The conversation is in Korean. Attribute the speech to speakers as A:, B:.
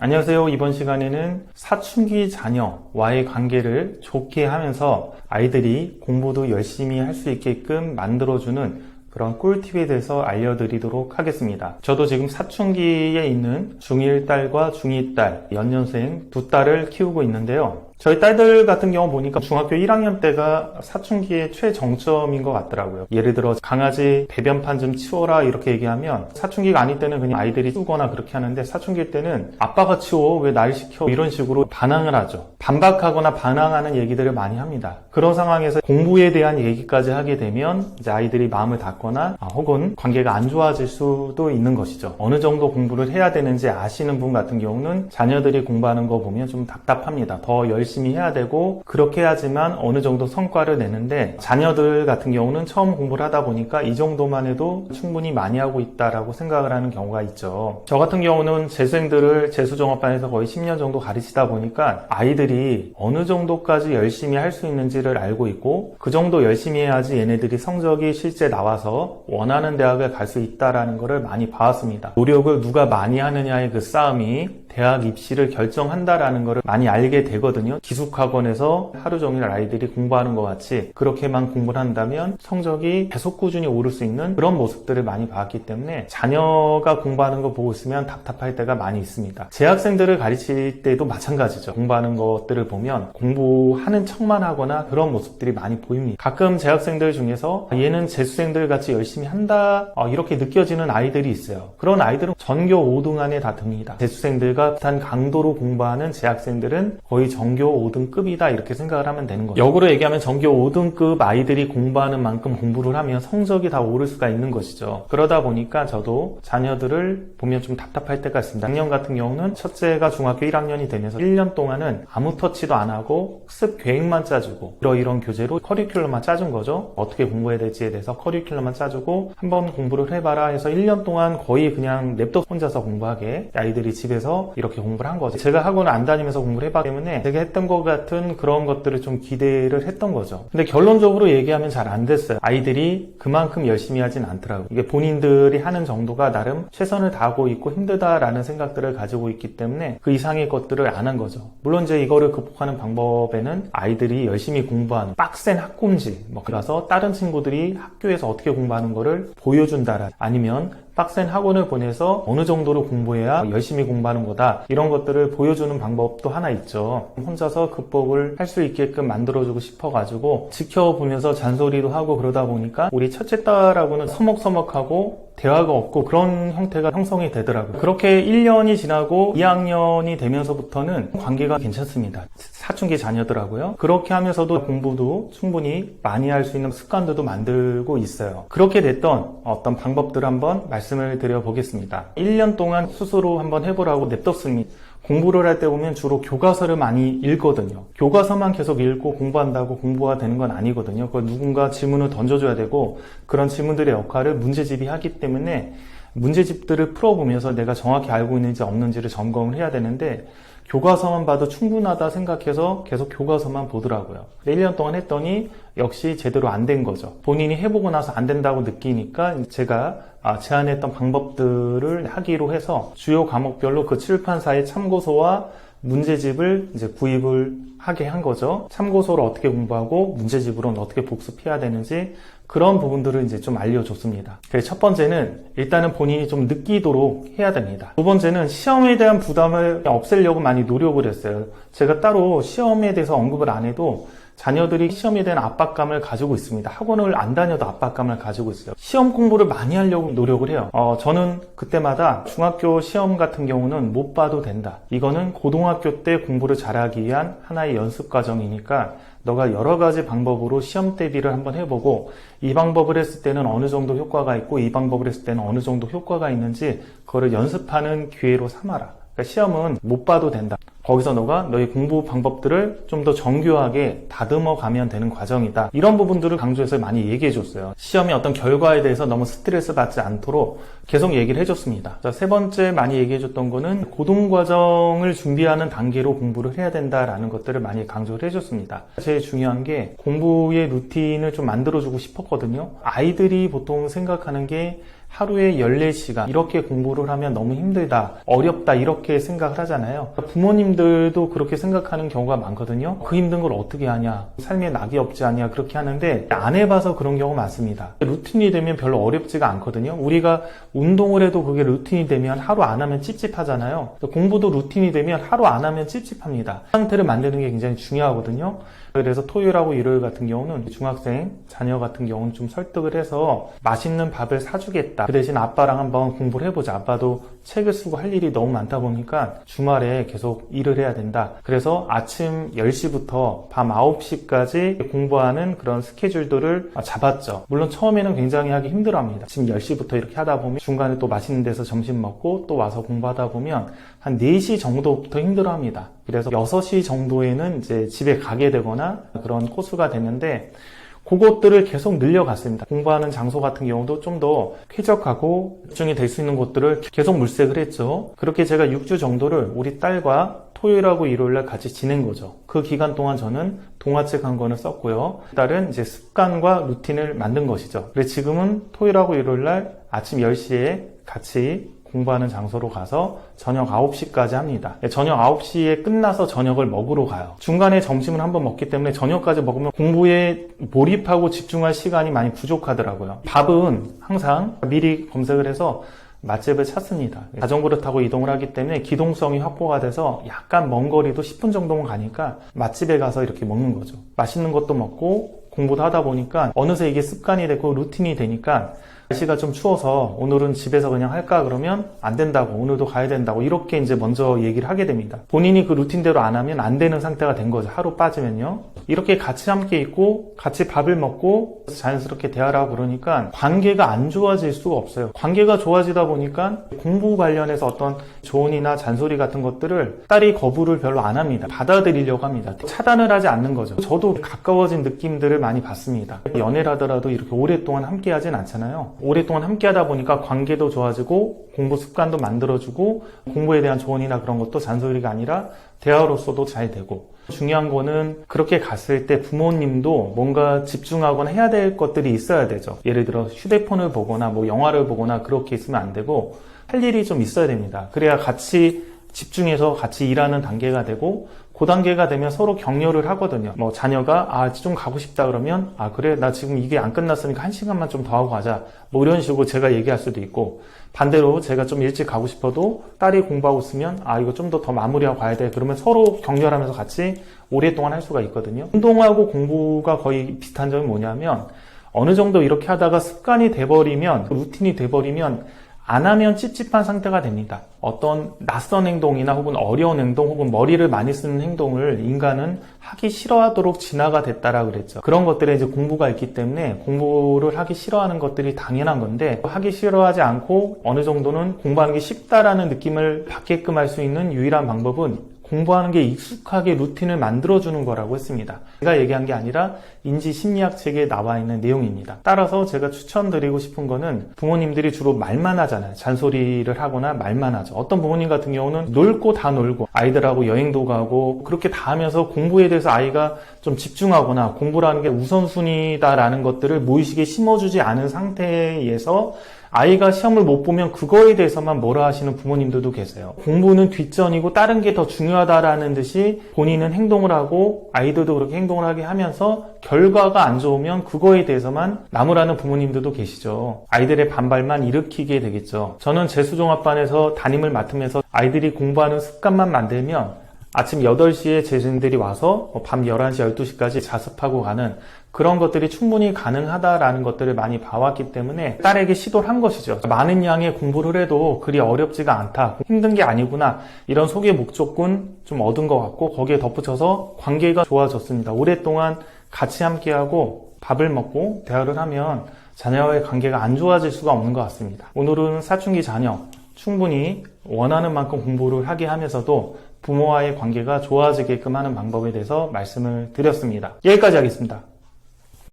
A: 안녕하세요. 이번 시간에는 사춘기 자녀와의 관계를 좋게 하면서 아이들이 공부도 열심히 할 수 있게끔 만들어주는 그런 꿀팁에 대해서 알려드리도록 하겠습니다. 저도 지금 사춘기에 있는 중1 딸과 중2 딸, 연년생 두 딸을 키우고 있는데요. 저희 딸들 같은 경우 보니까 중학교 1학년 때가 사춘기의 최정점인 것 같더라고요. 예를 들어 강아지 배변판 좀 치워라 이렇게 얘기하면 사춘기가 아닐 때는 그냥 아이들이 치우거나 그렇게 하는데 사춘기 때는 아빠가 치워 왜 날 시켜 이런 식으로 반항을 하죠. 반박하거나 반항하는 얘기들을 많이 합니다. 그런 상황에서 공부에 대한 얘기까지 하게 되면 이제 아이들이 마음을 닫거나 혹은 관계가 안 좋아질 수도 있는 것이죠. 어느 정도 공부를 해야 되는지 아시는 분 같은 경우는 자녀들이 공부하는 거 보면 좀 답답합니다. 더 열심히 해야 되고 그렇게 해야지만 어느 정도 성과를 내는데 자녀들 같은 경우는 처음 공부를 하다 보니까 이 정도만 해도 충분히 많이 하고 있다라고 생각을 하는 경우가 있죠. 저 같은 경우는 재수생들을 재수종합반에서 거의 10년 정도 가르치다 보니까 아이들이 어느 정도까지 열심히 할 수 있는지를 알고 있고 그 정도 열심히 해야지 얘네들이 성적이 실제 나와서 원하는 대학을 갈 수 있다라는 것을 많이 봐왔습니다. 노력을 누가 많이 하느냐의 그 싸움이 대학 입시를 결정한다라는 것을 많이 알게 되거든요. 기숙학원에서 하루 종일 아이들이 공부하는 것 같이 그렇게만 공부를 한다면 성적이 계속 꾸준히 오를 수 있는 그런 모습들을 많이 봤기 때문에 자녀가 공부하는 거 보고 있으면 답답할 때가 많이 있습니다. 재학생들을 가르칠 때도 마찬가지죠. 공부하는 것들을 보면 공부하는 척만 하거나 그런 모습들이 많이 보입니다. 가끔 재학생들 중에서 얘는 재수생들 같이 열심히 한다 이렇게 느껴지는 아이들이 있어요. 그런 아이들은 전교 5등 안에 다 듭니다. 재수생들과 비슷한 강도로 공부하는 재학생들은 거의 전교 5등급이다 이렇게 생각을 하면 되는 거죠. 역으로 얘기하면 전교 5등급 아이들이 공부하는 만큼 공부를 하면 성적이 다 오를 수가 있는 것이죠. 그러다 보니까 저도 자녀들을 보면 좀 답답할 때가 있습니다. 작년 같은 경우는 첫째가 중학교 1학년이 되면서 1년 동안은 아무 터치도 안 하고 학습 계획만 짜주고 이런 교재로 커리큘럼만 짜준 거죠. 어떻게 공부해야 될지에 대해서 커리큘럼만 짜주고 한번 공부를 해봐라 해서 1년 동안 거의 그냥 냅둬 혼자서 공부하게 아이들이 집에서 이렇게 공부를 한 거죠. 제가 학원을 안 다니면서 공부를 해봤기 때문에 제가 했던 것 같은 그런 것들을 좀 기대를 했던 거죠. 근데 결론적으로 얘기하면 잘 안 됐어요. 아이들이 그만큼 열심히 하진 않더라고요. 이게 본인들이 하는 정도가 나름 최선을 다하고 있고 힘들다라는 생각들을 가지고 있기 때문에 그 이상의 것들을 안 한 거죠. 물론 이제 이거를 극복하는 방법에는 아이들이 열심히 공부하는 빡센 학군지 가서 다른 친구들이 학교에서 어떻게 공부하는 거를 보여준다라 아니면 빡센 학원을 보내서 어느 정도로 공부해야 열심히 공부하는 거다 이런 것들을 보여주는 방법도 하나 있죠. 혼자서 극복을 할 수 있게끔 만들어주고 싶어가지고 지켜보면서 잔소리도 하고 그러다 보니까 우리 첫째 딸하고는 서먹서먹하고 대화가 없고 그런 형태가 형성이 되더라고요. 그렇게 1년이 지나고 2학년이 되면서부터는 관계가 괜찮습니다. 사춘기 자녀들하고요. 그렇게 하면서도 공부도 충분히 많이 할 수 있는 습관들도 만들고 있어요. 그렇게 됐던 어떤 방법들을 한번 말씀을 드려보겠습니다. 1년 동안 스스로 한번 해보라고 냅뒀습니다. 공부를 할 때 보면 주로 교과서를 많이 읽거든요. 교과서만 계속 읽고 공부한다고 공부가 되는 건 아니거든요. 누군가 질문을 던져줘야 되고 그런 질문들의 역할을 문제집이 하기 때문에 문제집들을 풀어보면서 내가 정확히 알고 있는지 없는지를 점검을 해야 되는데 교과서만 봐도 충분하다 생각해서 계속 교과서만 보더라고요. 1년 동안 했더니 역시 제대로 안 된 거죠. 본인이 해보고 나서 안 된다고 느끼니까 제가 제안했던 방법들을 하기로 해서 주요 과목별로 그 칠판사의 참고서와 문제집을 이제 구입을 하게 한 거죠. 참고서를 어떻게 공부하고 문제집으로는 어떻게 복습해야 되는지 그런 부분들을 이제 좀 알려줬습니다. 그래서 첫 번째는 일단은 본인이 좀 느끼도록 해야 됩니다. 두 번째는 시험에 대한 부담을 없애려고 많이 노력을 했어요. 제가 따로 시험에 대해서 언급을 안 해도 자녀들이 시험에 대한 압박감을 가지고 있습니다. 학원을 안 다녀도 압박감을 가지고 있어요. 시험 공부를 많이 하려고 노력을 해요. 저는 그때마다 중학교 시험 같은 경우는 못 봐도 된다. 이거는 고등학교 때 공부를 잘하기 위한 하나의 연습 과정이니까 너가 여러 가지 방법으로 시험 대비를 한번 해보고 이 방법을 했을 때는 어느 정도 효과가 있고 이 방법을 했을 때는 어느 정도 효과가 있는지 그거를 연습하는 기회로 삼아라. 그러니까 시험은 못 봐도 된다. 거기서 너가 너의 공부 방법들을 좀 더 정교하게 다듬어 가면 되는 과정이다. 이런 부분들을 강조해서 많이 얘기해 줬어요. 시험의 어떤 결과에 대해서 너무 스트레스 받지 않도록 계속 얘기를 해줬습니다. 자, 세 번째 많이 얘기해 줬던 거는 고등과정을 준비하는 단계로 공부를 해야 된다라는 것들을 많이 강조를 해줬습니다. 제일 중요한 게 공부의 루틴을 좀 만들어주고 싶었거든요. 아이들이 보통 생각하는 게 하루에 14시간 이렇게 공부를 하면 너무 힘들다, 어렵다 이렇게 생각을 하잖아요. 부모님들도 그렇게 생각하는 경우가 많거든요. 그 힘든 걸 어떻게 하냐, 삶에 낙이 없지 않냐 그렇게 하는데 안 해봐서 그런 경우 많습니다. 루틴이 되면 별로 어렵지가 않거든요. 우리가 운동을 해도 그게 루틴이 되면 하루 안 하면 찝찝하잖아요. 공부도 루틴이 되면 하루 안 하면 찝찝합니다. 그 상태를 만드는 게 굉장히 중요하거든요. 그래서 토요일하고 일요일 같은 경우는 중학생 자녀 같은 경우는 좀 설득을 해서 맛있는 밥을 사주겠다. 그 대신 아빠랑 한번 공부를 해보자. 아빠도 책을 쓰고 할 일이 너무 많다 보니까 주말에 계속 일을 해야 된다. 그래서 아침 10시부터 밤 9시까지 공부하는 그런 스케줄들을 잡았죠. 물론 처음에는 굉장히 하기 힘들어합니다. 아침 10시부터 이렇게 하다 보면 중간에 또 맛있는 데서 점심 먹고 또 와서 공부하다 보면 한 4시 정도부터 힘들어합니다. 그래서 6시 정도에는 이제 집에 가게 되거나 그런 코스가 되는데 그것들을 계속 늘려갔습니다. 공부하는 장소 같은 경우도 좀 더 쾌적하고 집중이 될 수 있는 곳들을 계속 물색을 했죠. 그렇게 제가 6주 정도를 우리 딸과 토요일하고 일요일날 같이 지낸 거죠. 그 기간 동안 저는 동화책 한 권을 썼고요. 딸은 이제 습관과 루틴을 만든 것이죠. 그래서 지금은 토요일하고 일요일날 아침 10시에 같이 공부하는 장소로 가서 저녁 9시까지 합니다. 저녁 9시에 끝나서 저녁을 먹으러 가요. 중간에 점심을 한번 먹기 때문에 저녁까지 먹으면 공부에 몰입하고 집중할 시간이 많이 부족하더라고요. 밥은 항상 미리 검색을 해서 맛집을 찾습니다. 자전거를 타고 이동을 하기 때문에 기동성이 확보가 돼서 약간 먼 거리도 10분 정도만 가니까 맛집에 가서 이렇게 먹는 거죠. 맛있는 것도 먹고 공부도 하다 보니까 어느새 이게 습관이 되고 루틴이 되니까 날씨가 좀 추워서 오늘은 집에서 그냥 할까 그러면 안 된다고, 오늘도 가야 된다고 이렇게 이제 먼저 얘기를 하게 됩니다. 본인이 그 루틴대로 안 하면 안 되는 상태가 된 거죠. 하루 빠지면요. 이렇게 같이 함께 있고 같이 밥을 먹고 자연스럽게 대화를 하고 그러니까 관계가 안 좋아질 수가 없어요. 관계가 좋아지다 보니까 공부 관련해서 어떤 조언이나 잔소리 같은 것들을 딸이 거부를 별로 안 합니다. 받아들이려고 합니다. 차단을 하지 않는 거죠. 저도 가까워진 느낌들을 많이 받습니다. 연애를 하더라도 이렇게 오랫동안 함께 하진 않잖아요. 오랫동안 함께 하다 보니까 관계도 좋아지고 공부 습관도 만들어주고 공부에 대한 조언이나 그런 것도 잔소리가 아니라 대화로서도 잘 되고, 중요한 거는 그렇게 갔을 때 부모님도 뭔가 집중하거나 해야 될 것들이 있어야 되죠. 예를 들어 휴대폰을 보거나 뭐 영화를 보거나 그렇게 있으면 안 되고 할 일이 좀 있어야 됩니다. 그래야 같이 집중해서 같이 일하는 단계가 되고, 그 단계가 되면 서로 격려를 하거든요. 뭐 자녀가 좀 가고 싶다 그러면 그래 나 지금 이게 안 끝났으니까 1시간만 좀 더 하고 가자, 뭐 이런 식으로 제가 얘기할 수도 있고, 반대로 제가 좀 일찍 가고 싶어도 딸이 공부하고 있으면 이거 좀 더 마무리하고 가야 돼 그러면 서로 격려하면서 같이 오랫동안 할 수가 있거든요. 운동하고 공부가 거의 비슷한 점이 뭐냐면 어느 정도 이렇게 하다가 습관이 돼버리면, 루틴이 돼버리면 안 하면 찝찝한 상태가 됩니다. 어떤 낯선 행동이나 혹은 어려운 행동 혹은 머리를 많이 쓰는 행동을 인간은 하기 싫어하도록 진화가 됐다라 그랬죠. 그런 것들에 이제 공부가 있기 때문에 공부를 하기 싫어하는 것들이 당연한 건데, 하기 싫어하지 않고 어느 정도는 공부하는 게 쉽다라는 느낌을 받게끔 할 수 있는 유일한 방법은 공부하는 게 익숙하게 루틴을 만들어주는 거라고 했습니다. 제가 얘기한 게 아니라 인지심리학 책에 나와 있는 내용입니다. 따라서 제가 추천드리고 싶은 거는, 부모님들이 주로 말만 하잖아요. 잔소리를 하거나 말만 하죠. 어떤 부모님 같은 경우는 놀고 다 놀고 아이들하고 여행도 가고 그렇게 다 하면서 공부에 대해서 아이가 좀 집중하거나 공부라는 게 우선순위다라는 것들을 무의식에 심어주지 않은 상태에서 아이가 시험을 못 보면 그거에 대해서만 뭐라 하시는 부모님들도 계세요. 공부는 뒷전이고 다른 게 더 중요하다라는 듯이 본인은 행동을 하고 아이들도 그렇게 행동을 하게 하면서 결과가 안 좋으면 그거에 대해서만 나무라는 부모님들도 계시죠. 아이들의 반발만 일으키게 되겠죠. 저는 재수종합반에서 담임을 맡으면서 아이들이 공부하는 습관만 만들면 아침 8시에 재수생들이 와서 밤 11시, 12시까지 자습하고 가는 그런 것들이 충분히 가능하다라는 것들을 많이 봐왔기 때문에 딸에게 시도를 한 것이죠. 많은 양의 공부를 해도 그리 어렵지가 않다, 힘든 게 아니구나, 이런 소개 목적군 좀 얻은 것 같고, 거기에 덧붙여서 관계가 좋아졌습니다. 오랫동안 같이 함께하고 밥을 먹고 대화를 하면 자녀와의 관계가 안 좋아질 수가 없는 것 같습니다. 오늘은 사춘기 자녀 충분히 원하는 만큼 공부를 하게 하면서도 부모와의 관계가 좋아지게끔 하는 방법에 대해서 말씀을 드렸습니다. 여기까지 하겠습니다.